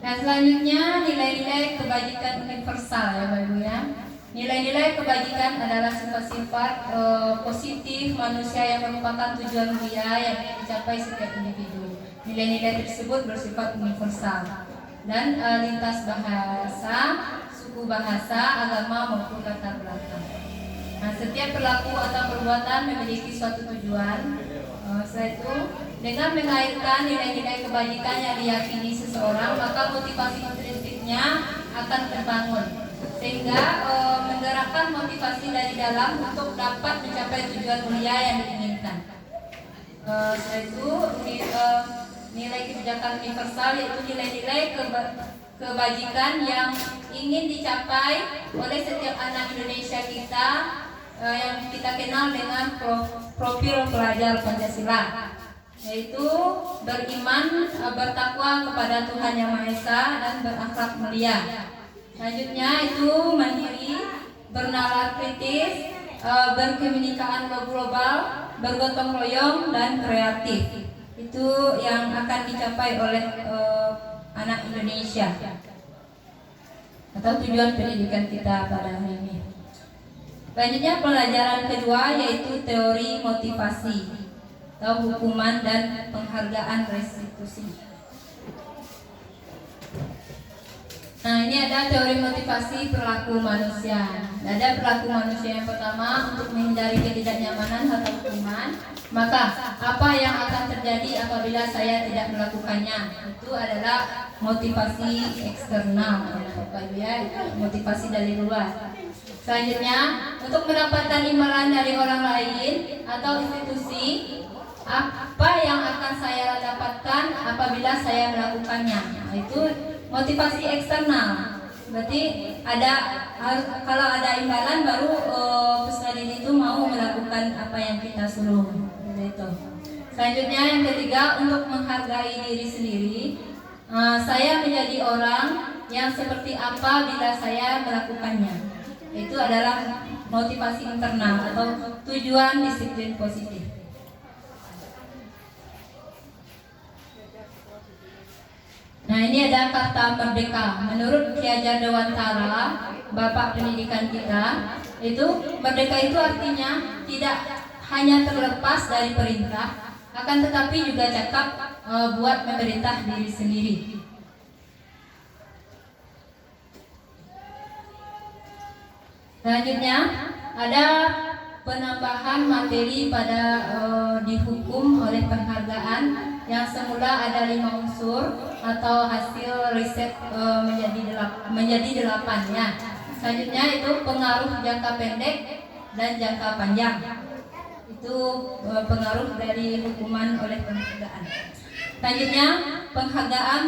Nah, selanjutnya nilai-nilai kebajikan universal ya Bapak Ibu ya. Nilai-nilai kebajikan adalah sifat-sifat positif manusia yang merupakan tujuan mulia yang dicapai setiap individu. Nilai-nilai tersebut bersifat universal dan lintas bahasa, suku bahasa, agama maupun latar belakang. Nah, setiap perilaku atau perbuatan memiliki suatu tujuan. Setelah itu, dengan mengaitkan nilai-nilai kebajikan yang diyakini seseorang, maka motivasi intrinsiknya akan terbangun, sehingga menggerakkan motivasi dari dalam untuk dapat mencapai tujuan mulia yang diinginkan. Setelah itu, nilai kebijakan universal yaitu nilai-nilai kebajikan yang ingin dicapai oleh setiap anak Indonesia kita, yang kita kenal dengan profil pelajar Pancasila, yaitu beriman, bertakwa kepada Tuhan Yang Maha Esa dan berakhlak mulia. Selanjutnya itu mandiri, bernalar kritis, berkeminikaan global, bergotong royong dan kreatif. Itu yang akan dicapai oleh anak Indonesia atau tujuan pendidikan kita pada hari ini. Selanjutnya pelajaran kedua yaitu teori motivasi atau hukuman dan penghargaan restitusi. Nah, ini ada teori motivasi perilaku manusia. Ada perilaku manusia yang pertama, untuk menghindari ketidaknyamanan atau hukuman, maka apa yang akan terjadi apabila saya tidak melakukannya? Itu adalah motivasi eksternal, ya, motivasi dari luar. Selanjutnya, untuk mendapatkan imbalan dari orang lain atau institusi, apa yang akan saya dapatkan apabila saya melakukannya? Nah, itu motivasi eksternal. Berarti kalau ada imbalan baru peserta itu mau melakukan apa yang kita suruh. Itu. Selanjutnya yang ketiga, untuk menghargai diri sendiri. Saya menjadi orang yang seperti apa bila saya melakukannya. Itu adalah motivasi internal atau tujuan disiplin positif. Nah, ini ada kata merdeka. Menurut Ki Hajar Dewantara, Bapak Pendidikan kita, itu merdeka itu artinya tidak hanya terlepas dari perintah, akan tetapi juga cakap buat memerintah diri sendiri. Selanjutnya ada penambahan materi pada dihukum oleh penghargaan yang semula ada 5 unsur atau hasil riset menjadi 8 ya. Selanjutnya itu pengaruh jangka pendek dan jangka panjang. Itu pengaruh dari hukuman oleh penghargaan. Selanjutnya penghargaan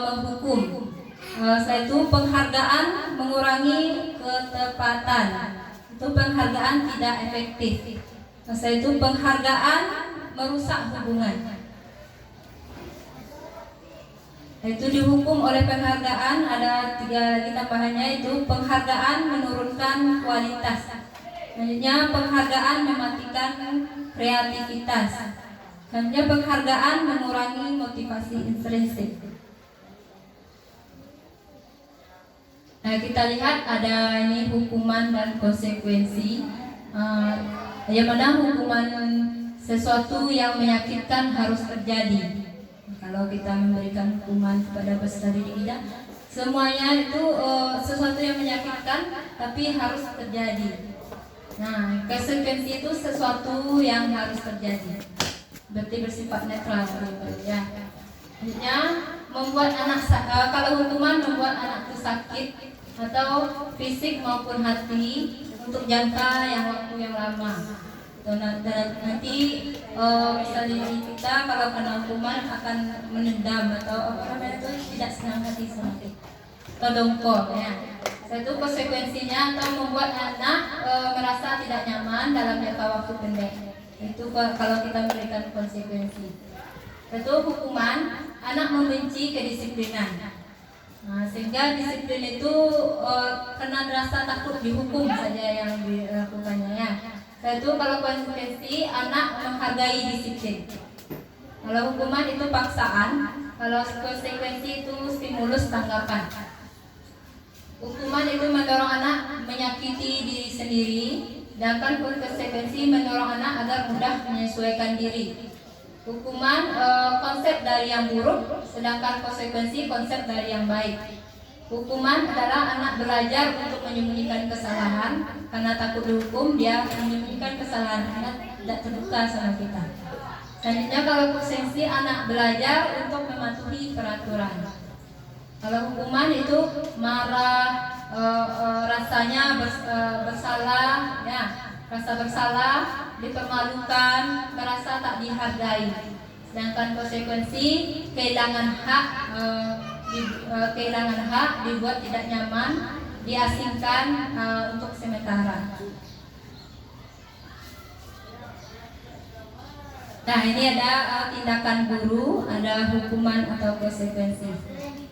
menghukum. Setelah itu penghargaan mengurangi ketepatan. Itu penghargaan tidak efektif. Setelah itu penghargaan merusak hubungan. Itu dihukum oleh penghargaan, ada 3 lagi tambahannya, itu penghargaan menurunkan kualitas. Selanjutnya penghargaan mematikan kreativitas. Selanjutnya penghargaan mengurangi motivasi intrinsik. Nah, kita lihat ada ini hukuman dan konsekuensi. Yang mana hukuman sesuatu yang menyakitkan harus terjadi. Kalau kita memberikan hukuman kepada peserta didik kita, semuanya itu sesuatu yang menyakitkan tapi harus terjadi. Nah, konsekuensi itu sesuatu yang harus terjadi. Berarti bersifat netral, ya. Artinya membuat anak kalau hukuman membuat anak itu sakit atau fisik maupun hati untuk jangka waktu yang lama. Dan nanti misalnya kita kalau kena hukuman akan menendam atau apa namanya itu tidak senang hati sedikit atau dongkol ya. Itu konsekuensinya atau membuat anak merasa tidak nyaman dalam jangka waktu pendek. Itu kalau kita memberikan konsekuensi. Itu hukuman, anak membenci kedisiplinan. Nah, sehingga disiplin itu kena rasa takut dihukum saja yang dilakukannya ya. Itu kalau konsekuensi, anak menghargai disiplin. Kalau hukuman itu paksaan, Kalau konsekuensi itu stimulus tanggapan. Hukuman itu mendorong anak menyakiti diri sendiri, sedangkan konsekuensi mendorong anak agar mudah menyesuaikan diri. Hukuman konsep dari yang buruk, sedangkan konsekuensi konsep dari yang baik. Hukuman adalah anak belajar untuk menyembunyikan kesalahan, karena takut dihukum dia menyembunyikan kesalahan karena tidak terbuka sama kita. Selanjutnya kalau konsekuensi anak belajar untuk mematuhi peraturan. Kalau hukuman itu marah, rasanya bersalah, ya, rasa bersalah, dipermalukan, merasa tak dihargai. Sedangkan konsekuensi kehilangan hak, dibuat tidak nyaman, diasingkan untuk sementara. Nah, ini ada tindakan guru, ada hukuman atau konsekuensi.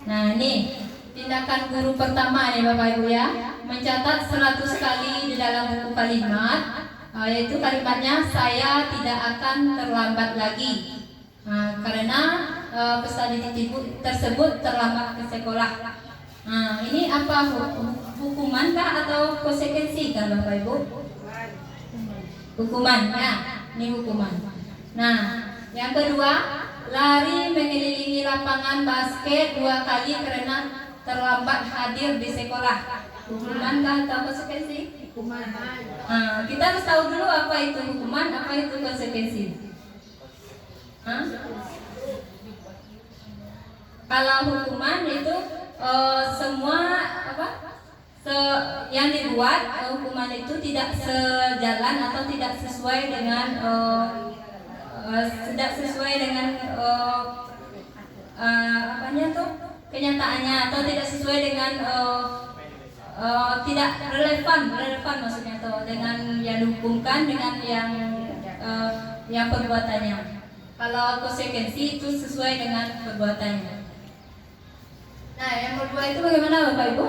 Nah, ini tindakan guru pertama nih Bapak Ibu ya, mencatat 100 kali di dalam buku kalimat, yaitu kalimatnya saya tidak akan terlambat lagi. Karena peserta didik tersebut terlambat ke sekolah. Ini apa, hukuman kah atau konsekuensi kah Bapak Ibu? Hukuman ya, ini hukuman. Nah, yang kedua, lari mengelilingi lapangan basket 2 kali karena terlambat hadir di sekolah. Hukuman kah atau konsekuensi? Hukuman. Kita harus tahu dulu apa itu hukuman, apa itu konsekuensi. Kalau hukuman itu semua yang dibuat hukuman itu tidak sejalan atau tidak sesuai dengan kenyataannya, atau tidak sesuai dengan tidak relevan maksudnya, atau dengan yang dihukumkan dengan yang perbuatannya. Kalau konsekuensi itu sesuai dengan perbuatannya. Nah, yang kedua itu bagaimana Bapak Ibu?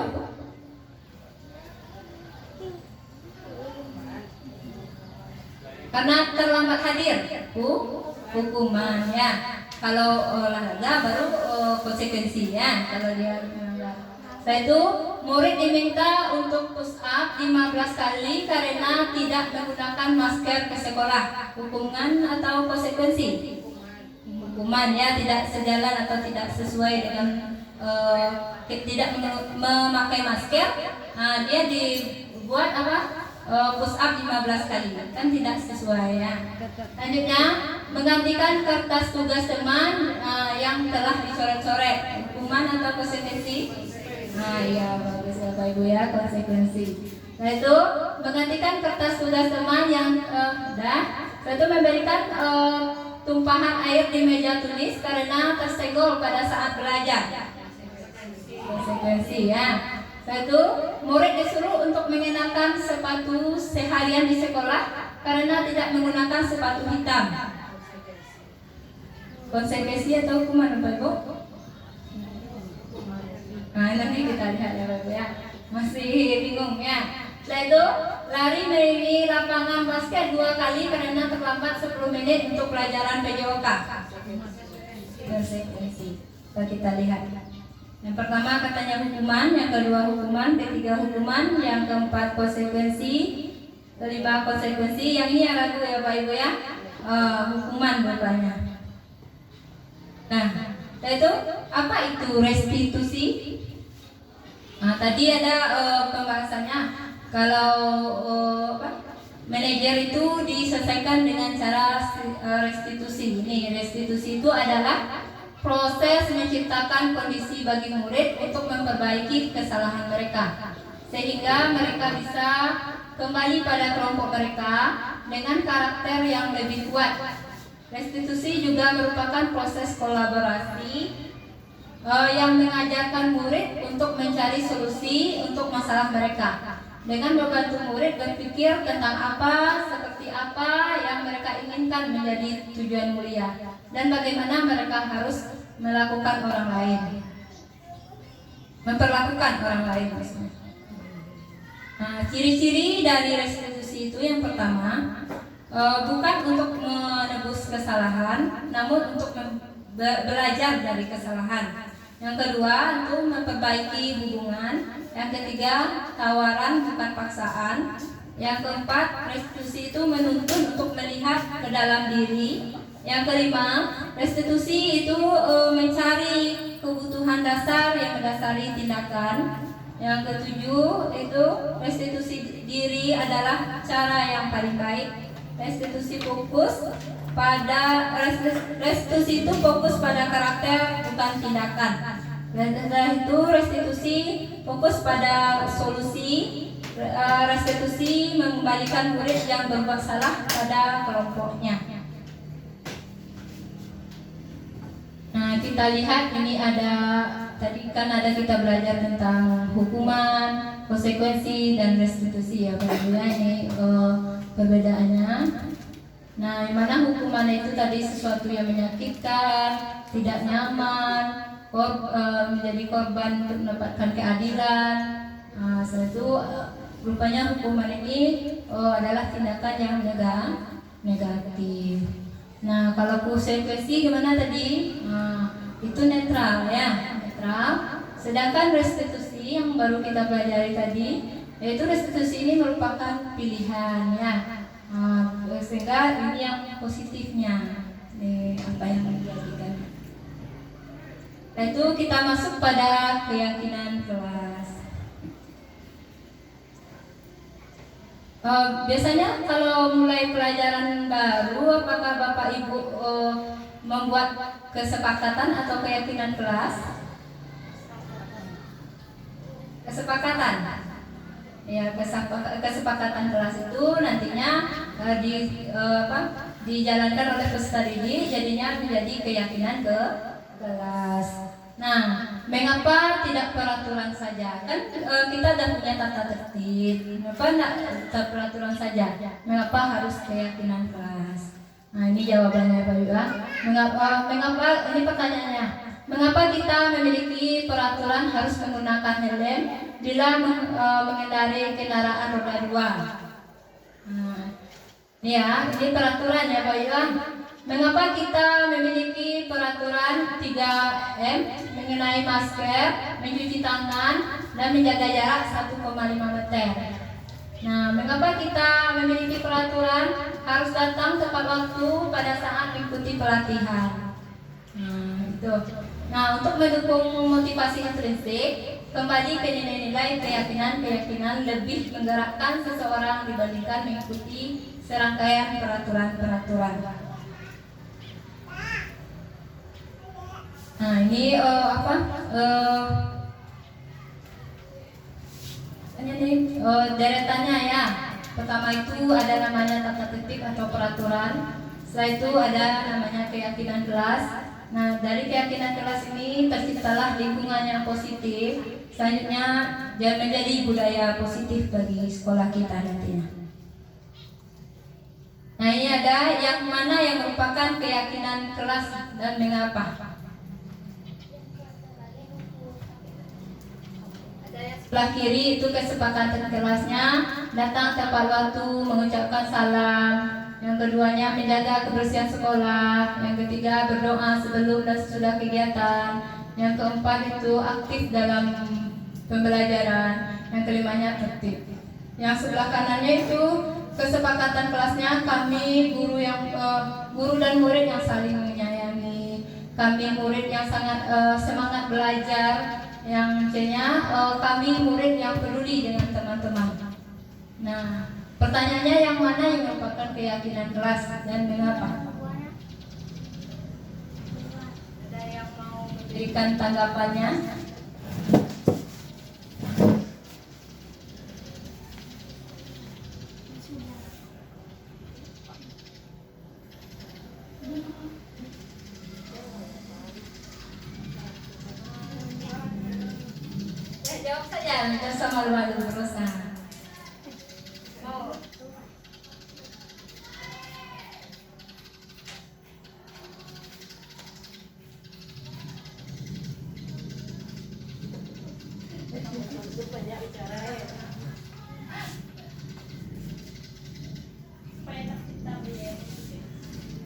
Karena terlambat hadir, hukuman ya. Kalau olahraga baru konsekuensi ya. Kalau dia setelah itu murid diminta untuk push up 15 kali karena tidak menggunakan masker ke sekolah. Hukuman atau konsekuensi? Hukuman ya, tidak sejalan atau tidak sesuai dengan tidak memakai masker. Dia dibuat push up 15 kali, kan tidak sesuai ya. Selanjutnya menggantikan kertas tugas teman yang telah dicoret-coret. Hukuman atau konsekuensi? Iya, bagus Bapak Ibu ya, konsekuensi. Nah, itu menggantikan kertas tugas teman yang itu memberikan tumpahan air di meja tulis karena tersenggol pada saat belajar. Konsekuensi ya. Satu, murid disuruh untuk mengenakan sepatu seharian di sekolah karena tidak menggunakan sepatu hitam. Konsekuensi atau hukuman Bapak Ibu? Nah, nanti kita lihat ya Bapak ya. Masih bingung ya. Setelah itu lari mengelilingi lapangan basket 2 kali karena terlambat 10 menit untuk pelajaran PJOK. Konsekuensi. Kita lihat. Yang pertama katanya hukuman, yang kedua hukuman, ketiga hukuman, yang keempat konsekuensi, kelima konsekuensi, yang ini yang ragu ya Bapak Ibu ya, hukuman bapaknya. Nah, itu apa itu restitusi? Nah, tadi ada pembahasannya. Kalau manajer itu diselesaikan dengan cara restitusi. Ini restitusi itu adalah proses menciptakan kondisi bagi murid untuk memperbaiki kesalahan mereka, sehingga mereka bisa kembali pada kelompok mereka dengan karakter yang lebih kuat. Restitusi juga merupakan proses kolaborasi yang mengajarkan murid untuk mencari solusi untuk masalah mereka, dengan membantu murid berpikir tentang seperti apa yang mereka inginkan menjadi tujuan mulia, dan bagaimana mereka harus melakukan orang lain, memperlakukan orang lain maksudnya. Nah, ciri-ciri dari restitusi itu yang pertama, bukan untuk menebus kesalahan, namun untuk belajar dari kesalahan. Yang kedua, untuk memperbaiki hubungan. Yang ketiga, tawaran bukan paksaan. Yang keempat, restitusi itu menuntun untuk melihat ke dalam diri. Yang kelima, restitusi itu mencari kebutuhan dasar yang mendasari tindakan. Yang ketujuh, itu restitusi diri adalah cara yang paling baik. Restitusi itu fokus pada karakter bukan tindakan. Dan setelah itu restitusi fokus pada solusi. Restitusi mengembalikan murid yang berbuat salah pada kelompoknya. Nah, kita lihat ini ada tadi kan ada kita belajar tentang hukuman, konsekuensi dan restitusi ya, bagaimana ini perbedaannya. Nah, yang mana hukuman itu tadi sesuatu yang menyakitkan, tidak nyaman, menjadi korban untuk mendapatkan keadilan. Nah, setelah itu rupanya hukuman ini adalah tindakan yang negatif. Nah, kalau konsekuensi gimana tadi? Itu netral ya, netral. Sedangkan restitusi yang baru kita pelajari tadi, yaitu restitusi ini merupakan pilihan ya. Sehingga ini yang positifnya, apa yang dijadikan. Nah, itu kita masuk pada keyakinan kelas. Biasanya kalau mulai pelajaran baru, apakah Bapak Ibu membuat kesepakatan atau keyakinan kelas? Kesepakatan. Ya, kesepakatan kelas itu nantinya dijalankan oleh peserta didik, jadinya menjadi keyakinan ke kelas. Nah, mengapa tidak peraturan saja? Kan kita sudah punya tata tertib. Mengapa tidak peraturan saja? Mengapa harus keyakinan kelas? Nah, ini jawabannya Pak Yuda. Mengapa ini pertanyaannya? Mengapa kita memiliki peraturan harus menggunakan helm bila mengendarai kendaraan roda 2? Ya, ini peraturan ya Pak Yuda. Mengapa kita memiliki peraturan 3M mengenai masker, mencuci tangan, dan menjaga jarak 1,5 meter? Nah, mengapa kita memiliki peraturan harus datang tepat waktu pada saat mengikuti pelatihan? Nah, untuk mendukung motivasi intrinsik, kembali ke nilai-nilai keyakinan lebih menggerakkan seseorang dibandingkan mengikuti serangkaian peraturan-peraturan. Nah, ini deretannya ya. Pertama itu ada namanya tata tertib atau peraturan. Setelah itu ada namanya keyakinan kelas. Nah, dari keyakinan kelas ini terciptalah lingkungan yang positif. Selanjutnya dia menjadi budaya positif bagi sekolah kita nantinya. Nah, ini ada yang mana yang merupakan keyakinan kelas dan mengapa. Sebelah kiri itu kesepakatan kelasnya, datang tepat waktu, mengucapkan salam. Yang keduanya menjaga kebersihan sekolah. Yang ketiga berdoa sebelum dan sesudah kegiatan. Yang keempat itu aktif dalam pembelajaran. Yang kelimanya tertib. Yang sebelah kanannya itu kesepakatan kelasnya, kami guru dan murid yang saling menyayangi. Kami murid yang sangat semangat belajar. Yang C-nya kami murid yang peduli dengan teman-teman. Nah, pertanyaannya yang mana yang merupakan keyakinan kelas dan mengapa? Ada yang mau memberikan tanggapannya? Jawab saja, jangan sama malu-malu terus.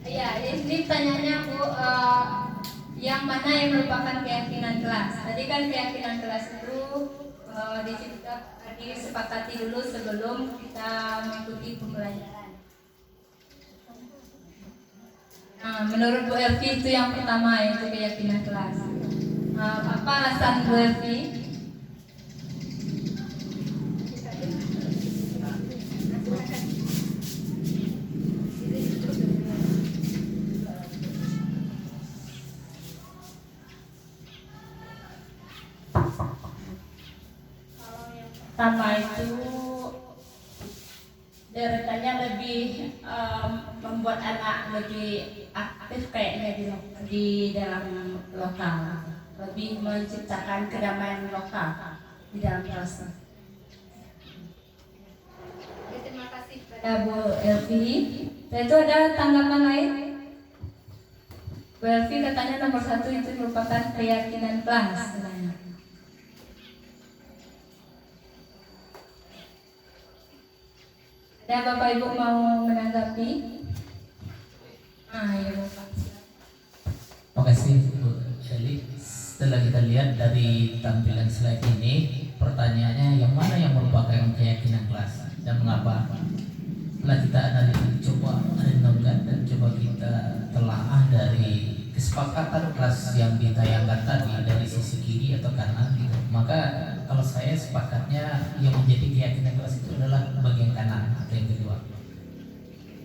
Iya, ini pertanyaannya Bu, mana yang merupakan keyakinan kelas. Tadi kan keyakinan kelas itu disepakati dulu sebelum kita mengikuti pembelajaran. Nah, menurut Bu Elvi itu yang pertama, yaitu keyakinan kelas. Apa alasan Bu Elvi? Pertama itu deretannya lebih membuat anak lebih aktif kayaknya di dalam lokal, lebih menciptakan kedamaian lokal di dalam kelas. Terima kasih kepada Bu Elvi. Itu ada tanggapan lain? Bu Elvi katanya nomor 1 itu merupakan keyakinan kelas. Ada Bapak Ibu mau menanggapi? Ya Bapak. Terima kasih Bu Shelly. Setelah kita lihat dari tampilan slide ini, pertanyaannya yang mana yang merupakan keyakinan kelas dan mengapa? Setelah kita analisis, coba renungkan dan coba kita telaah dari kesepakatan kelas yang ditayangkan tadi dari sisi kiri atau kanan gitu. Maka kalau saya sepakatnya yang menjadi keyakinan kelas itu adalah bagian kanan atau yang kedua.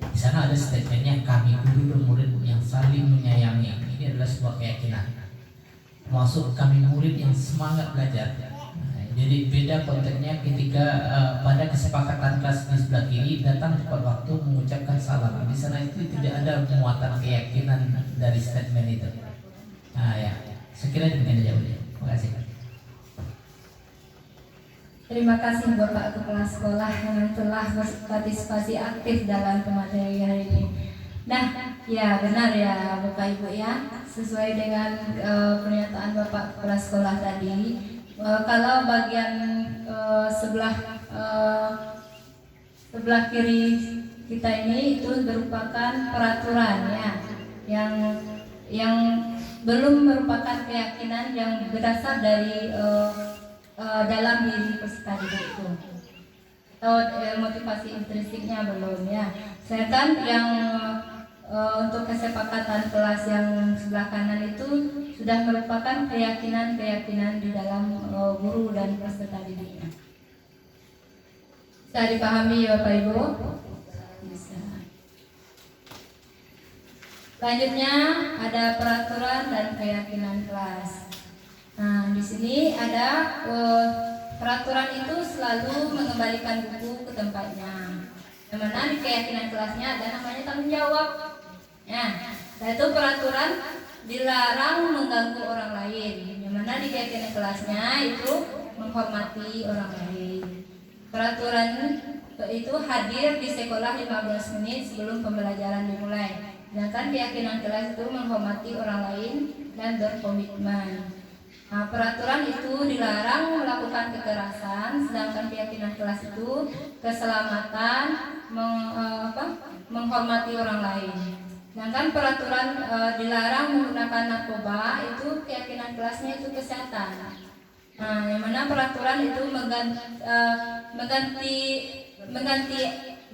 Di sana ada statementnya, kami guru dan murid yang saling menyayangi. Ini adalah sebuah keyakinan. Termasuk kami murid yang semangat belajar. Jadi beda konteksnya ketika pada kesepakatan kelas di sebelah kiri datang tepat waktu mengucapkan salam. Di sana itu tidak ada muatan keyakinan dari statement itu. Ya, sekiranya demikian jawabnya. Terima kasih. Terima kasih Bapak Kepala Sekolah yang telah berpartisipasi aktif dalam pematerian hari ini. Nah, ya benar ya Bapak Ibu ya, sesuai dengan pernyataan Bapak Kepala Sekolah tadi. Kalau bagian sebelah kiri kita ini itu merupakan peraturan ya, yang belum merupakan keyakinan yang berdasar dari dalam diri peserta didik itu, atau motivasi intrinstiknya belum ya. Sedangkan yang untuk kesepakatan kelas yang sebelah kanan itu sudah merupakan keyakinan di dalam guru dan peserta didiknya. Bisa dipahami ya Bapak Ibu? Bisa. Selanjutnya ada peraturan dan keyakinan kelas. Nah, di sini ada peraturan itu selalu mengembalikan buku ke tempatnya. Yang mana di keyakinan kelasnya ada namanya tanggung jawab. Ya, yaitu peraturan dilarang mengganggu orang lain. Yang mana di keyakinan kelasnya itu menghormati orang lain. Peraturan itu hadir di sekolah 15 menit sebelum pembelajaran dimulai. Sedangkan keyakinan kelas itu menghormati orang lain dan berkomitmen. Nah, peraturan itu dilarang melakukan kekerasan, sedangkan keyakinan kelas itu keselamatan, menghormati orang lain. Sedangkan peraturan dilarang menggunakan narkoba, itu keyakinan kelasnya itu kesehatan. Nah, yang mana peraturan itu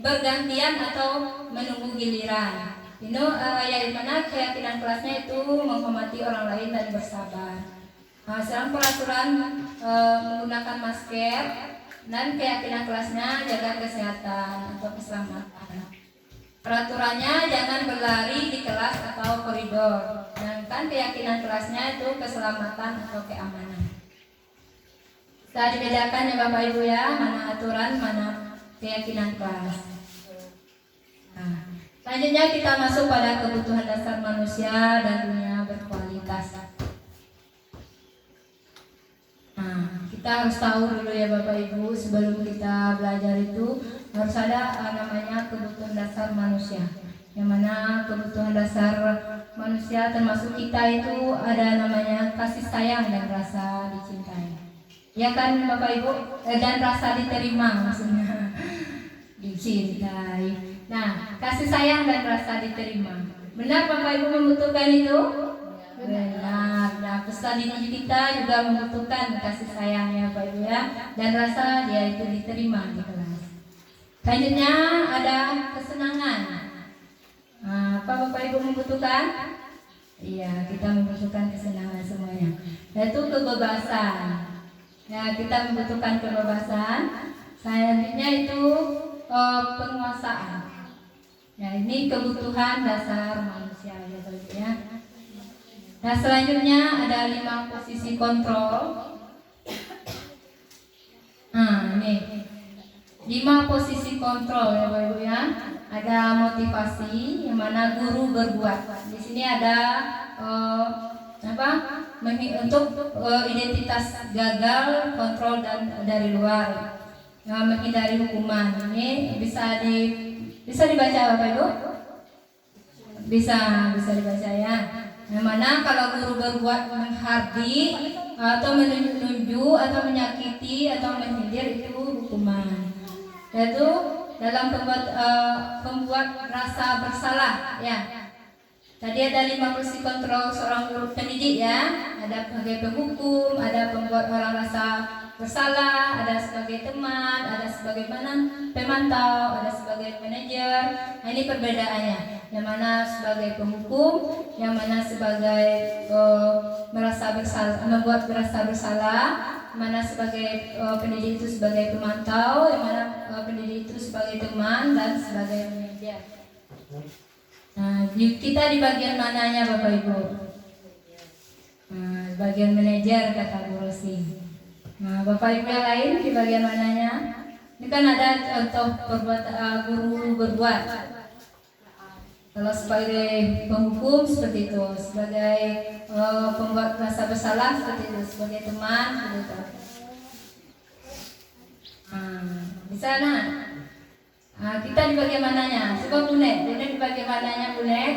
bergantian atau menunggu giliran. Ini yang mana keyakinan kelasnya itu menghormati orang lain dan bersabar. Nah, sedang peraturan menggunakan masker dan keyakinan kelasnya jaga kesehatan atau keselamatan. Peraturannya jangan berlari di kelas atau koridor. Sedangkan keyakinan kelasnya itu keselamatan atau keamanan. Bisa dibedakan ya Bapak Ibu ya, mana aturan, mana keyakinan kelas. Nah, selanjutnya kita masuk pada kebutuhan dasar manusia dan dunia berkualitas. Nah, kita harus tahu dulu ya Bapak Ibu, sebelum kita belajar itu harus ada namanya kebutuhan dasar manusia. Yang mana kebutuhan dasar manusia termasuk kita itu ada namanya kasih sayang dan rasa dicintai. Ya kan Bapak Ibu, dan rasa diterima maksudnya dicintai. Nah, kasih sayang dan rasa diterima. Benar Bapak Ibu membutuhkan itu? Benar. Nah, peserta didik kita juga membutuhkan kasih sayang ya Bapak Ibu ya, dan rasa dia itu diterima di kelas. Selanjutnya ada kesenangan. Apa Bapak Ibu membutuhkan? Iya, kita membutuhkan kesenangan semuanya. Yaitu kebebasan. Ya, kita membutuhkan kebebasan. Selanjutnya itu penguasaan. Ya, ini kebutuhan dasar manusia ya Bapak Ibu ya. Nah, selanjutnya ada 5 posisi kontrol. Nah, ini 5 posisi kontrol ya Bapak Ibu ya. Ada motivasi yang mana guru berbuat. Di sini ada untuk identitas gagal, kontrol dan dari luar. Menghindari hukuman. Ini bisa dibaca Bapak Ibu? Bisa dibaca ya. Yang mana kalau guru berbuat menghardi atau menunjuk atau menyakiti atau menyindir itu hukuman. Yaitu dalam pembuat rasa bersalah ya. Tadi ada 5 posisi kontrol seorang guru pendidik ya. Ada sebagai penghukum, ada pembuat orang rasa bersalah, ada sebagai teman, ada sebagai pemantau, ada sebagai manajer. Nah, ini perbedaannya. Yang mana sebagai penghukum, yang mana sebagai merasa bersalah, membuat merasa bersalah, mana sebagai pendidik itu sebagai pemantau, yang mana pendidik itu sebagai teman dan sebagai manajer. Nah, kita di bagian mananya Bapak Ibu? Bagian manajer kata Bu Rosi. Nah, Bapak Ibu yang lain di bagian mananya? Ini kan ada contoh guru berbuat. Kalau sebagai penghukum seperti itu, sebagai pembuat rasa bersalah seperti itu, sebagai teman seperti itu. Di sana, kita di bagian mananya? Coba Bunek di bagian mananya Bunek?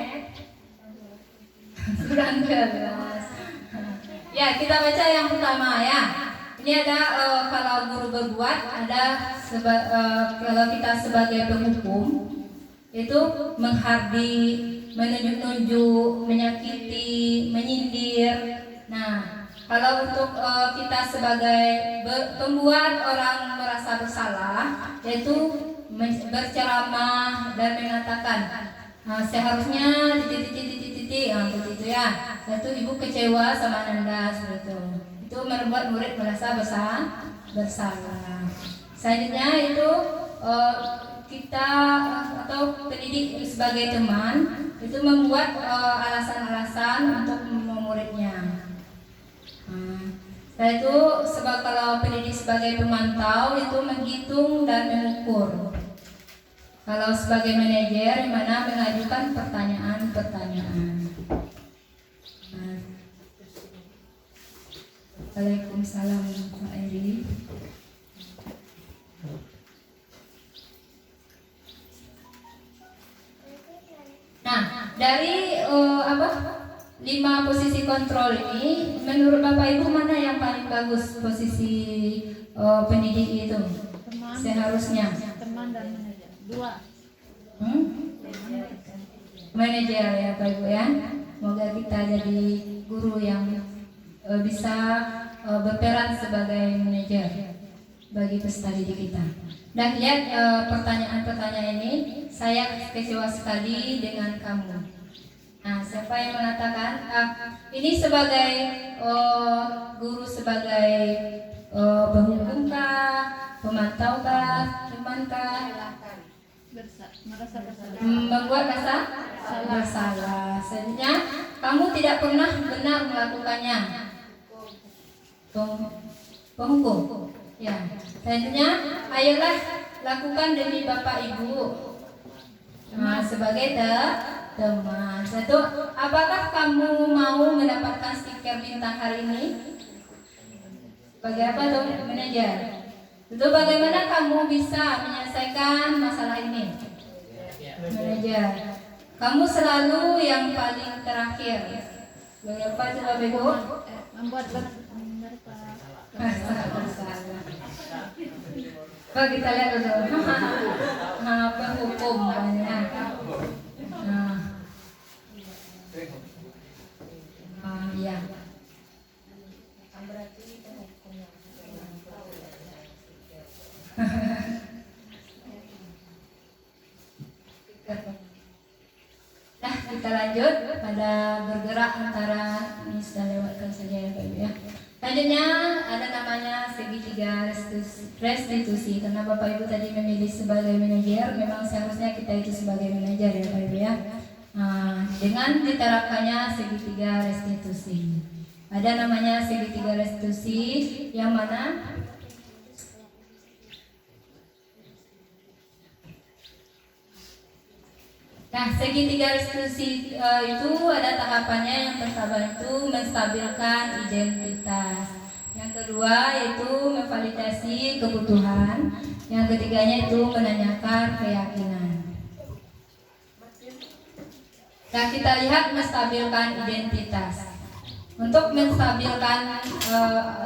Kurang jelas. Ya, kita baca yang pertama ya. Ini ada kalau guru berbuat, ada kalau kita sebagai penghukum itu menghardi, menunjuk-nunjuk, menyakiti, menyindir. Nah, kalau untuk kita sebagai pembuat orang merasa bersalah, yaitu berceramah dan mengatakan seharusnya titik begitu ya. Satu ibu kecewa sama Nanda seperti itu membuat murid merasa bersalah. Selanjutnya itu kita atau pendidik sebagai teman itu membuat alasan-alasan untuk muridnya. Setelah itu kalau pendidik sebagai pemantau itu menghitung dan mengukur. Kalau sebagai manajer yang mana mengajukan pertanyaan-pertanyaan. Waalaikumsalam Pak Eri. Nah, dari 5 posisi kontrol ini, menurut Bapak Ibu mana yang paling bagus posisi pendidik itu? Seharusnya teman dan manajer. 2. Manajer ya Bapak Ibu ya. Semoga kita jadi guru yang bisa berperan sebagai manajer bagi peserta didik kita. Dan lihat pertanyaan-pertanyaan ini, saya kecewa sekali dengan kamu. Nah, siapa yang mengatakan? Ini sebagai guru, sebagai penghukumkah, pemantau-kah, temankah? Merasa bersalah. Membuat rasa bersalah. Selanjutnya, kamu tidak pernah benar melakukannya. Penghukum. Ya. Selanjutnya, ayolah lakukan demi Bapak Ibu. Sebagai teman. Satu, apakah kamu mau mendapatkan stiker bintang hari ini? Sebagai apa tuh? Manajer. Itu bagaimana kamu bisa menyelesaikan masalah ini? Manajer. Kamu selalu yang paling terakhir. Sebagai apa coba Bego? Membuat bersalah. Oh, kita lihat dulu. Penghukum banyak. Ya. kita lanjut pada bergerak antara ini sudah lewatkan saja ya Pak Ibu ya. Selanjutnya ada namanya segitiga restitusi. Karena Bapak Ibu tadi memilih sebagai manajer, memang seharusnya kita itu sebagai manajer ya Pak Ibu ya. Dengan diterapkannya segitiga restitusi. Ada namanya segitiga restitusi yang mana segitiga restitusi itu ada tahapannya. Yang pertama itu menstabilkan identitas. Yang kedua yaitu memvalidasi kebutuhan. Yang ketiganya itu menanyakan keyakinan. Nah, kita lihat menstabilkan identitas. Untuk menstabilkan,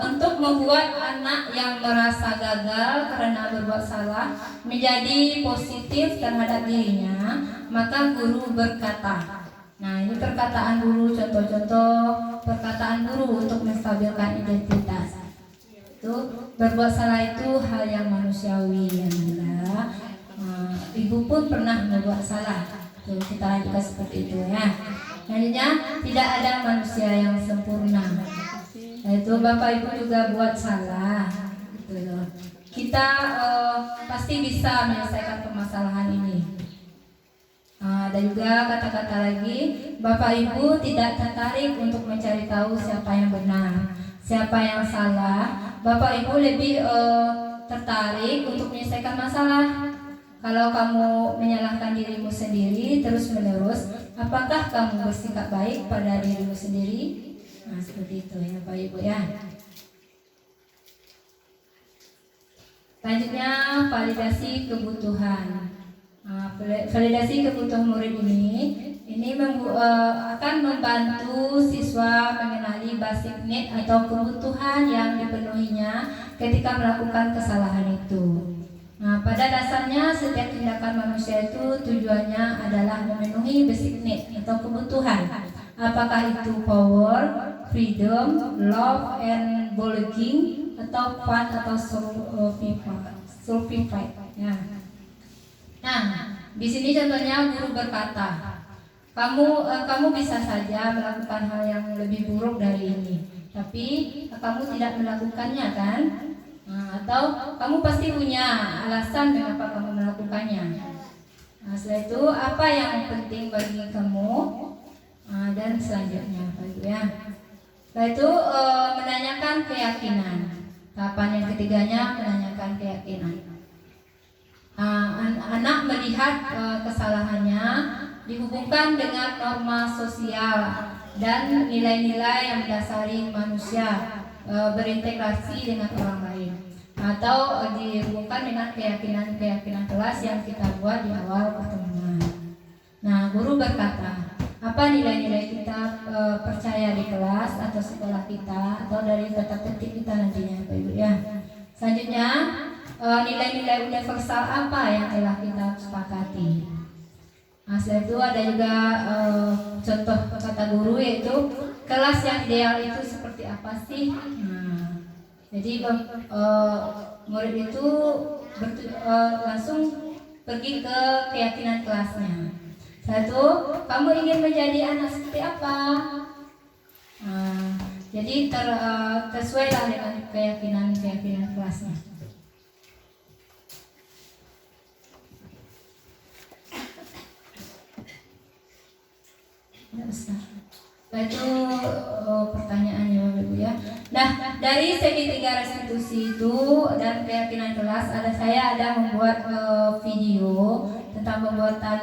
untuk membuat anak yang merasa gagal karena berbuat salah menjadi positif terhadap dirinya, maka guru berkata. Nah, ini perkataan guru, contoh-contoh perkataan guru untuk menstabilkan identitas. Itu berbuat salah itu hal yang manusiawi ya Bunda. Ibu pun pernah berbuat salah. Tuh, kita lanjutkan seperti itu ya. Selanjutnya, tidak ada manusia yang sempurna. Yaitu Bapak Ibu juga buat salah. Gitu loh. Kita pasti bisa menyelesaikan permasalahan ini. Ada juga kata-kata lagi, Bapak Ibu tidak tertarik untuk mencari tahu siapa yang benar, siapa yang salah. Bapak Ibu lebih tertarik untuk menyelesaikan masalah. Kalau kamu menyalahkan dirimu sendiri terus-menerus, apakah kamu bersikap baik pada dirimu sendiri? Nah, seperti itu ya Bapak Ibu ya. Selanjutnya, validasi kebutuhan. Validasi kebutuhan murid ini akan membantu siswa mengenali basic need atau kebutuhan yang dipenuhinya ketika melakukan kesalahan itu. Nah, pada dasarnya setiap tindakan manusia itu tujuannya adalah memenuhi basic need atau kebutuhan. Apakah itu power, freedom, love, and belonging, atau fun atau sulfified. Ya. Nah, di sini contohnya guru berkata, kamu bisa saja melakukan hal yang lebih buruk dari ini, tapi kamu tidak melakukannya kan? Atau kamu pasti punya alasan mengapa kamu melakukannya. Nah, setelah itu apa yang penting bagi kamu, dan selanjutnya Pak Ibu ya. Setelah itu menanyakan keyakinan. Tahapan yang ketiganya menanyakan keyakinan. Anak melihat kesalahannya dihubungkan dengan norma sosial dan nilai-nilai yang mendasari manusia berintegrasi dengan orang lain, atau dihubungkan dengan keyakinan kelas yang kita buat di awal pertemuan. Nah, guru berkata, apa nilai-nilai kita percaya di kelas atau sekolah kita atau dari tata tertib kita nantinya Pak Ibu ya. Selanjutnya, nilai-nilai universal apa yang telah kita sepakati. Nah, setelah itu ada juga contoh kata guru, yaitu kelas yang ideal itu seperti apa sih? Nah, jadi murid itu langsung pergi ke keyakinan kelasnya. Satu, kamu ingin menjadi anak seperti apa? Jadi tersesuailah dengan keyakinan kelasnya. Nah, itu pertanyaannya Bapak Ibu ya. Nah, dari segitiga restitusi itu dan keyakinan kelas, saya ada membuat video tentang pembuatan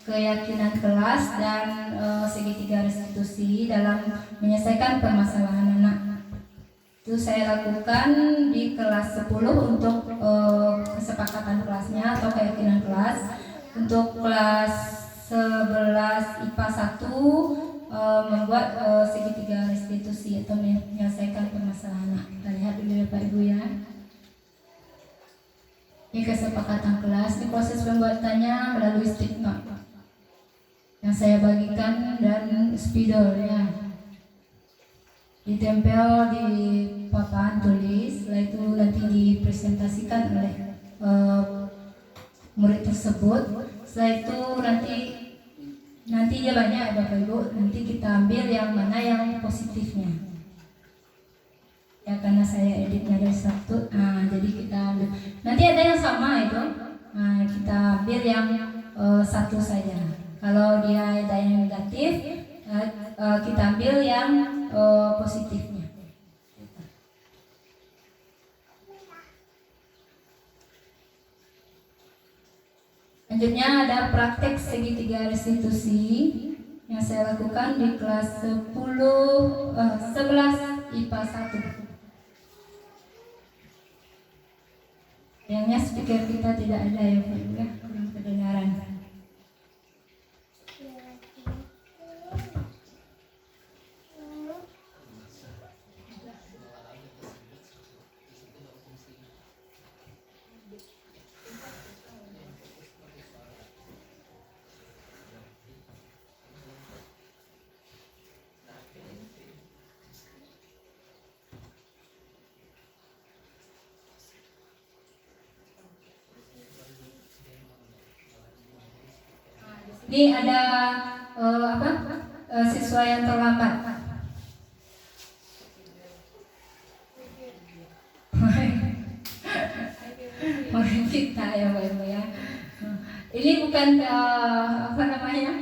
keyakinan kelas dan segitiga restitusi dalam menyelesaikan permasalahan anak. Itu saya lakukan di kelas 10 untuk kesepakatan kelasnya atau keyakinan kelas. Untuk kelas 11 IPA 1 membuat segitiga restitusi atau menyelesaikan permasalahan anak. Kita lihat dulu ya Pak Ibu ya. Ini kesepakatan kelas. Ini proses pembuatannya melalui stick note yang saya bagikan dan spidol ya. Ditempel di papan tulis, setelah itu nanti dipresentasikan oleh murid tersebut. Setelah itu nanti Nanti dia banyak ya Bapak Ibu. Nanti kita ambil yang mana yang positifnya. Ya karena saya editnya dari satu, jadi kita ambil. Nanti ada yang sama itu. Nah, kita ambil yang satu saja. Kalau dia ada yang negatif, kita ambil yang positifnya. Selanjutnya ada praktek segitiga restitusi yang saya lakukan di kelas 11 IPA 1. Sayangnya speaker kita tidak ada ya Pak Ibu ya, belum kedengaran. Ini ada siswa yang terlambat. Orang kita ya Pak Ibu ya. Ini bukan apa namanya?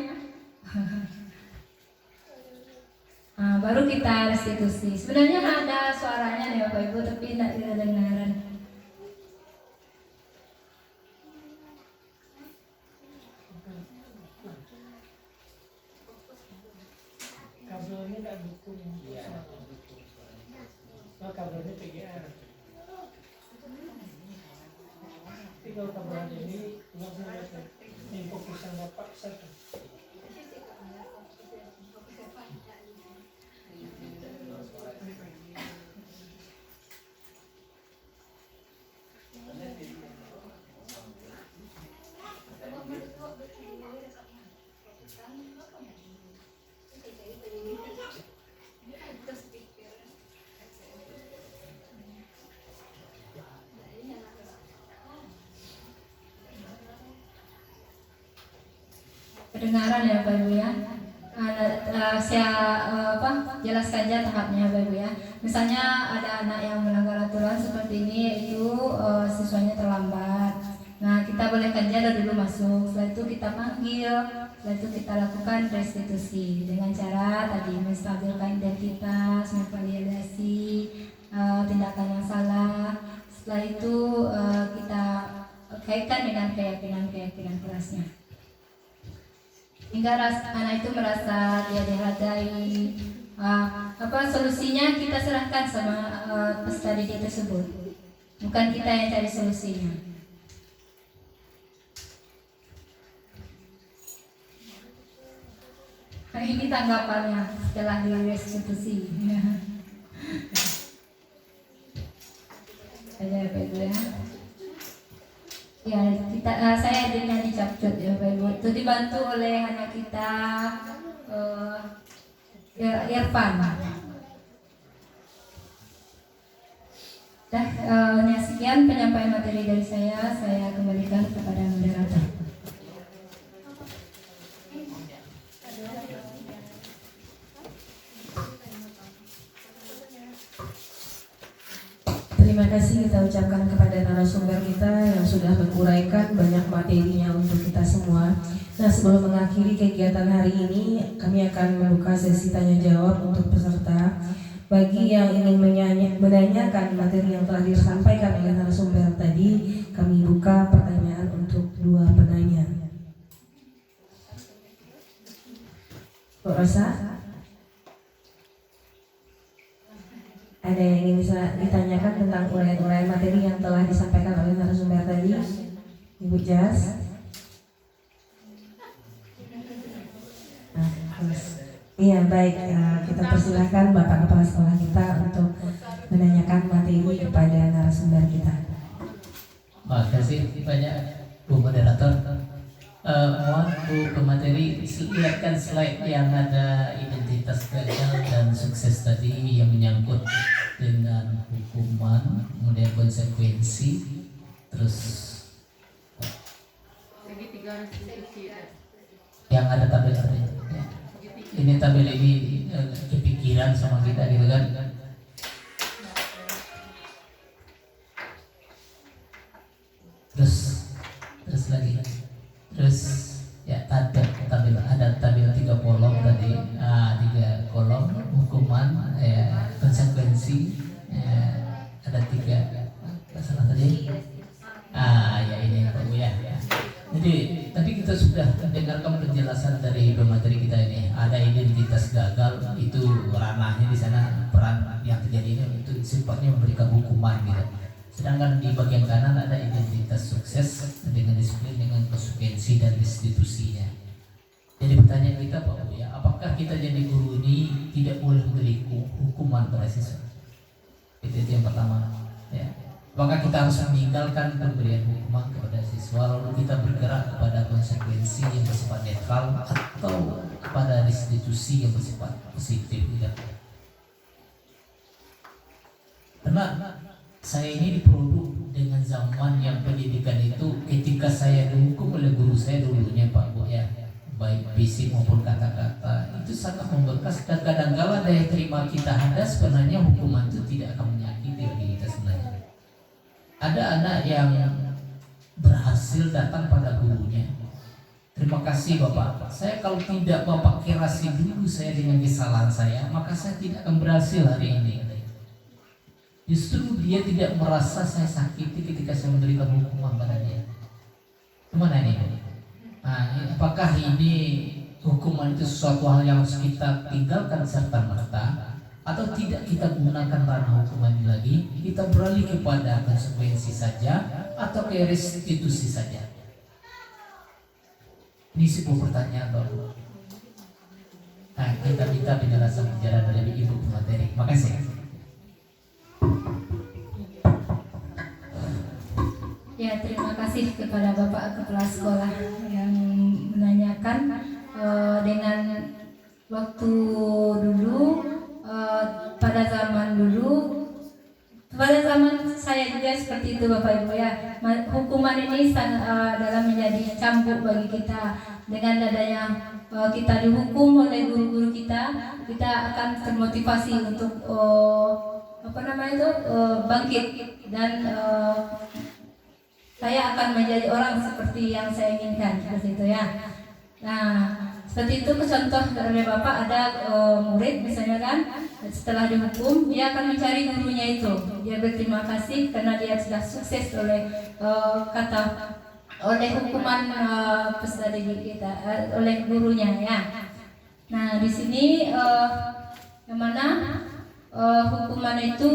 Baru kita restitusi. Sebenarnya ada suaranya nih Bapak Ibu, tapi tidak kedengaran. Kabelnya nggak dukung. Oh, kabelnya PGA. Tapi kalau kabel ini nggak bisa lihat. Ini fokusan bapak satu. Kedengaran ya Bapak Ibu ya. Saya jelaskan saja tahapnya Bapak Ibu ya. Misalnya ada anak yang melanggar aturan seperti ini, yaitu siswanya terlambat. Nah, kita bolehkan dia dulu masuk. Setelah itu kita panggil, setelah itu kita lakukan restitusi dengan cara tadi menstabilkan identitas, memvalidasi tindakan yang salah. Setelah itu kita kaitkan dengan keyakinan kerasnya. Hingga anak itu merasa dia dihargai. Solusinya kita serahkan sama peserta didik tersebut, bukan kita yang cari solusinya. Ini tanggapannya setelah direstitusi. Ada Bapak Ibu ya. Ya, saya editnya dicapcut ya Bapak Ibu. Itu dibantu oleh anak kita Irfan. Sekian penyampaian materi dari saya kembalikan kepada moderator. Terima kasih kita ucapkan kepada narasumber kita yang sudah menguraikan banyak materinya untuk kita semua. Nah, sebelum mengakhiri kegiatan hari ini, kami akan membuka sesi tanya jawab untuk peserta. Bagi yang ingin menanyakan materi yang telah disampaikan oleh narasumber tadi, kami buka pertanyaan untuk dua penanya. Bu Rosa? Ada yang ingin bisa ditanyakan tentang uraian-uraian materi yang telah disampaikan oleh narasumber tadi? Ibu Jas? Iya, baik. Kita persilahkan Bapak Kepala Sekolah kita untuk menanyakan materi kepada narasumber kita. Makasih banyak Bu Moderator. Mohon Bu pemateri lihatkan slide yang ada identitas gagal dan sukses tadi yang menyangkut dengan hukuman, kemudian konsekuensi, terus segitiga restitusi. yang ada tabel tadi. Ya. Ini tabel ini kepikiran sama kita gitu kan. Terus lagi. Terus ya tabel ada tabel 3 kolom tadi. 3 kolom hukuman, konsekuensi. Ada 3 salah tadi. Ya ini Pak Bu ya. Jadi tadi kita sudah dengarkan penjelasan dari pemateri kita ini. Ada identitas gagal, itu ranahnya di sana, peran yang terjadi ini itu sifatnya memberikan hukuman gitu. Sedangkan di bagian kanan ada identitas sukses dengan disiplin, dengan konsekuensi dan restitusinya. Jadi pertanyaan kita Pak Bu ya, apakah kita jadi guru ini tidak boleh memberi hukuman pada siswa? Itu yang pertama ya. Maka kita harus meninggalkan pemberian hukuman kepada siswa, lalu kita bergerak kepada konsekuensi yang bersifat netral atau kepada restitusi yang bersifat positif. Ya. Karena saya ini diproduk dengan zaman yang pendidikan itu, ketika saya dihukum oleh guru saya dulunya Pak Bu ya, baik fisik maupun kata-kata, itu sangat membekas, dan kadang-kala daya terima kita ada sebenarnya hukuman itu tidak akan menyakiti bagi kita sebenarnya. Ada anak yang berhasil datang pada gurunya. Terima kasih Bapak. Saya kalau tidak Bapak kirasi dulu saya dengan kesalahan saya, maka saya tidak akan berhasil hari ini. Justru dia tidak merasa saya sakiti ketika saya memberikan hukuman pada dia. Kemana ini? Apakah ini hukuman itu sesuatu hal yang harus kita tinggalkan serta-merta, atau tidak kita gunakan ranah hukuman ini lagi, kita beralih kepada konsekuensi saja atau ke restitusi saja? Ini sebuah pertanyaan Bapak. Kita minta penjelasan dari Ibu pemateri. Makasih. Ya, terima kasih kepada Bapak Kepala Sekolah yang menanyakan dengan waktu dulu, pada zaman saya juga seperti itu Bapak Ibu ya. Hukuman ini adalah menjadi cambuk bagi kita. Dengan adanya kita dihukum oleh guru-guru kita akan termotivasi untuk bangkit dan saya akan menjadi orang seperti yang saya inginkan, seperti itu ya. Nah, seperti itu contoh dari Bapak, ada murid misalnya kan, setelah dihukum dia akan mencari gurunya itu. Dia berterima kasih karena dia sudah sukses oleh hukuman peserta didik kita, oleh gurunya ya. Nah, di sini yang mana hukuman itu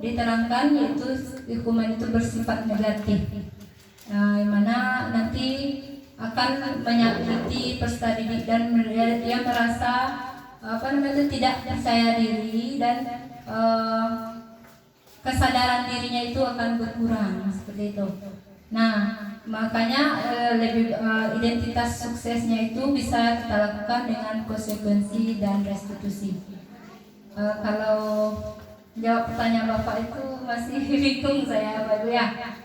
diterangkan, yaitu hukuman itu bersifat negatif. Yang mana nanti akan menyakiti peserta didik dan dia merasa tidak percaya diri dan kesadaran dirinya itu akan berkurang seperti itu. Nah, makanya identitas suksesnya itu bisa kita lakukan dengan konsekuensi dan restitusi. Kalau jawab pertanyaan Bapak itu masih bingung saya Bapak Ibu ya.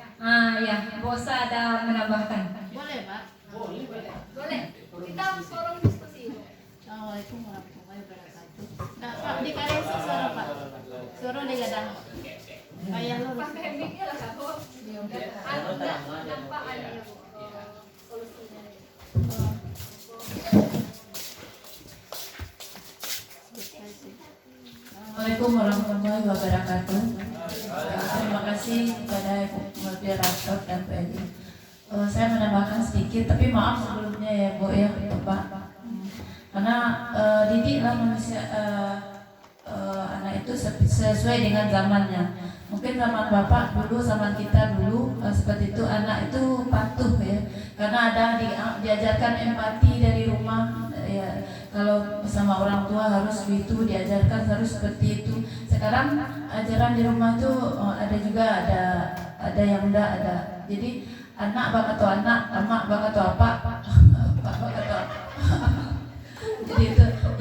Ya, Bosa ada menambahkan. Boleh Pak? Boleh. Kita forum diskusi. Assalamualaikum warahmatullahi wabarakatuh. Nah, Pak, dikasih suara Pak. Suara di gadang. Kayak lu. Pakai mic lah Kak. Nampak aja solusinya. Assalamualaikum warahmatullahi wabarakatuh. Terima kasih kepada Ibu Moderator dan PLI. Saya menambahkan sedikit, tapi maaf sebelumnya ya Bu ya, Bapak. Karena didiklah manusia anak itu sesuai dengan zamannya. Mungkin zaman Bapak dulu, zaman kita dulu seperti itu, anak itu patuh ya. Karena ada diajarkan empati dari rumah ya. Kalau bersama orang tua harus itu diajarkan, harus seperti itu. Sekarang ajaran di rumah tuh ada juga ada yang enggak ada. Jadi anak bak atau anak, emak bak atau apa, pak bak atau apa.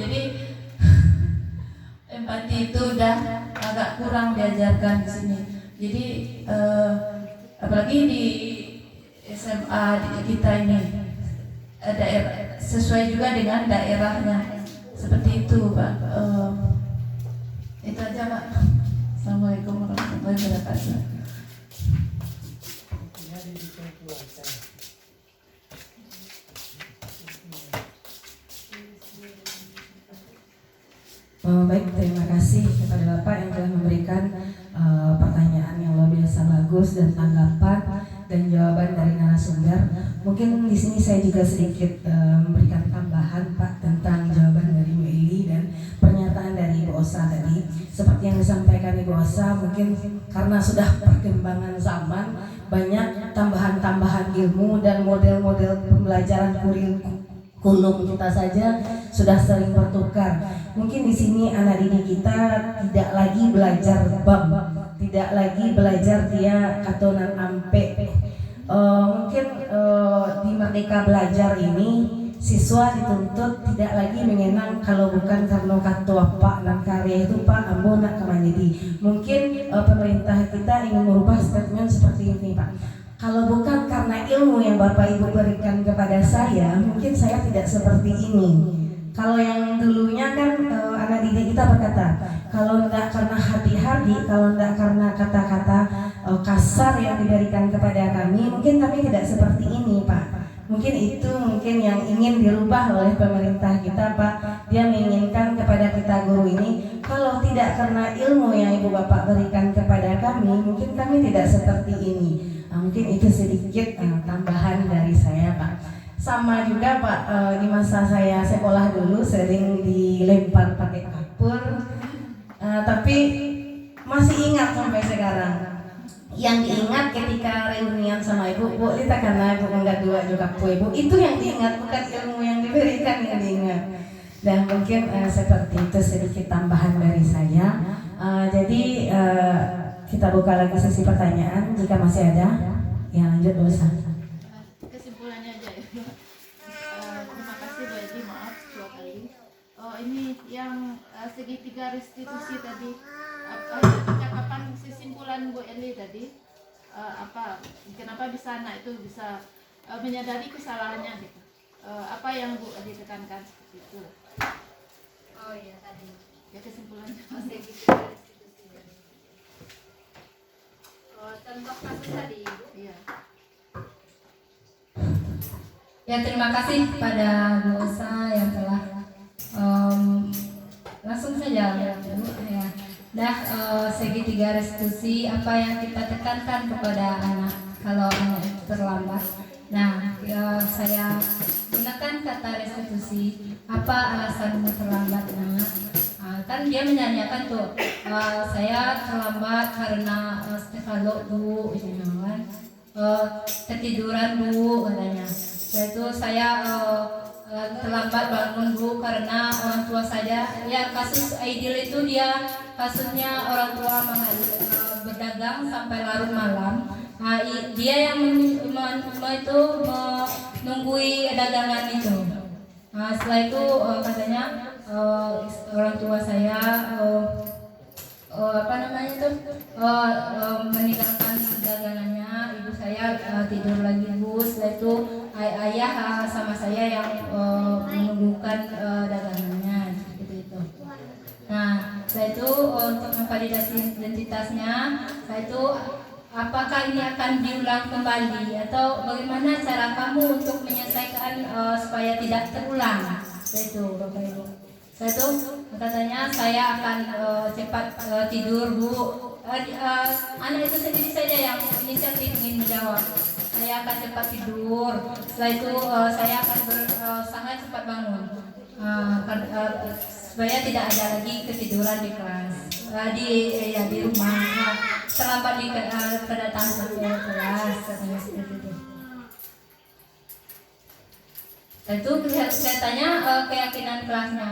Jadi empati itu udah agak kurang diajarkan di sini. Jadi apalagi di SMA kita ini daerah sesuai juga dengan daerahnya. Seperti itu Pak. Itu aja Pak. Assalamualaikum warahmatullahi wabarakatuh. Jadi dikumpulkan. Baik, terima kasih kepada Bapak yang telah memberikan pertanyaan yang luar biasa bagus dan tanggapan dan jawaban dari narasumber. Mungkin di sini saya juga sedikit memberikan tambahan Pak tentang jawaban dari Bu Eli dan pernyataan dari Ibu Osa tadi. Seperti yang disampaikan Ibu Osa, mungkin karena sudah perkembangan zaman, banyak tambahan-tambahan ilmu dan model-model pembelajaran kurikulum kita saja sudah sering bertukar. Mungkin di sini anak didik kita tidak lagi belajar bab, tidak lagi belajar dia katonan ampe. Mungkin di Merdeka Belajar ini siswa dituntut tidak lagi mengenang kalau bukan karena katua Pak dan karya itu Pak ambo nak kemandiri. Mungkin pemerintah kita ingin merubah statement seperti ini Pak. Kalau bukan karena ilmu yang Bapak Ibu berikan kepada saya, mungkin saya tidak seperti ini. Kalau yang dulunya kan anak didik kita berkata, kalau tidak karena hati-hati, kalau tidak karena kata-kata kasar yang diberikan kepada kami, mungkin kami tidak seperti ini Pak. Mungkin itu yang ingin dirubah oleh pemerintah kita Pak. Dia menginginkan kepada kita guru ini, kalau tidak karena ilmu yang Ibu Bapak berikan kepada kami, mungkin kami tidak seperti ini. Mungkin itu sedikit tambahan dari saya Pak. Sama juga Pak, di masa saya sekolah dulu sering dilempar pakai kapur, tapi masih ingat sampai sekarang. Yang diingat ketika reunian sama ibu, Bu, kita karena ibu enggak dua juga ibu, itu yang diingat, bukan ilmu yang diberikan yang diingat. Dan mungkin seperti itu sedikit tambahan dari saya. Jadi kita buka lagi sesi pertanyaan jika masih ada. Ya lanjut Bu Osa. Kesimpulannya aja ya. Terima kasih Bu Edi, maaf dua kali. Ini yang segitiga restitusi tadi, percakapan kesimpulan Bu Eli tadi, kenapa bisa anak itu bisa menyadari kesalahannya gitu. Apa yang Bu Eli tekankan seperti itu. Oh iya tadi. Ya kesimpulannya. Segitiga restitusi. Contoh kasus tadi Ibu. Iya. Ya terima kasih kepada Bu Osa yang telah langsung saja ya. Segitiga restitusi, apa yang kita tekankan kepada anak kalau anak itu terlambat. Nah, saya gunakan kata restitusi. Apa alasanmu terlambat nak? Kan dia menanyakan tuh, saya terlambat karena stefalok Bu, kan? Ketiduran Bu katanya. Yaitu saya terlambat bangun Bu karena orang tua saja. Ya kasus Aidil itu dia kasusnya orang tua berdagang sampai larut malam. Dia yang menunggui dagangan itu. Setelah itu katanya orang tua saya meninggalkan dagangannya, ibu saya tidur lagi Bu. Setelah itu ayah sama saya yang menunggukan dagangannya seperti itu. Nah, setelah itu untuk memvalidasi identitasnya, setelah itu apakah ini akan diulang kembali atau bagaimana cara kamu untuk menyelesaikan supaya tidak terulang? Setelah itu Bapak Ibu. Setelah itu katanya saya akan cepat tidur Bu. Anak itu sendiri saja yang inisiatif ingin menjawab. Saya akan cepat tidur. Setelah itu saya akan sangat cepat bangun. Supaya tidak ada lagi ketiduran di kelas, di rumah, terlambat di kedatangan ke kelas, katanya seperti itu. Itu kelihatannya keyakinan kelasnya.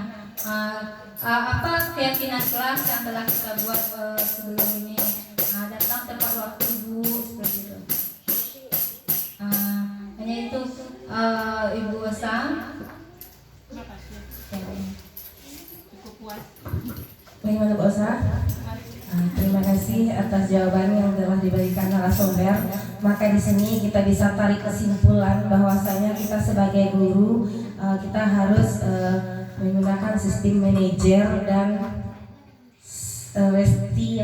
Apa keyakinan kelas yang telah kita buat sebelum ini? Datang tepat waktu Bu, seperti itu. Hanya itu Ibu Osa. Terima kasih. Cukup puas. Bagaimana Bu Osa? Terima kasih atas jawaban yang telah diberikan. diberikan narasumber, maka di sini kita bisa tarik kesimpulan bahwasanya kita sebagai guru kita harus menggunakan sistem manajer dan restitusi.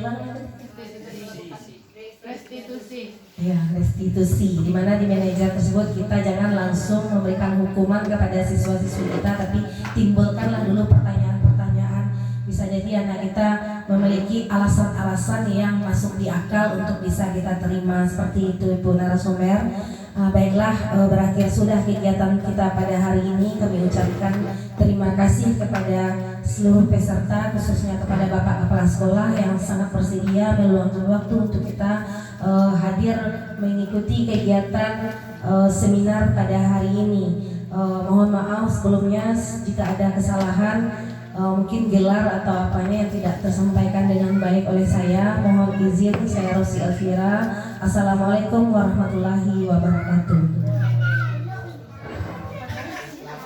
Ya, restitusi. Di mana di manajer tersebut kita jangan langsung memberikan hukuman kepada siswa-siswi kita, tapi timbulkanlah dulu pertanyaan-pertanyaan. Bisa jadi anak kita memiliki alasan-alasan yang masuk di akal untuk bisa kita terima. Seperti itu Ibu narasumber. Baiklah, berakhir sudah kegiatan kita pada hari ini. Kami ucapkan terima kasih kepada seluruh peserta, khususnya kepada Bapak Kepala Sekolah yang sangat bersedia meluangkan waktu untuk kita hadir mengikuti kegiatan seminar pada hari ini. Mohon maaf sebelumnya jika ada kesalahan, mungkin gelar atau apanya yang tidak tersampaikan dengan baik oleh saya. Mohon izin, saya Rosi Elvira. Assalamualaikum warahmatullahi wabarakatuh.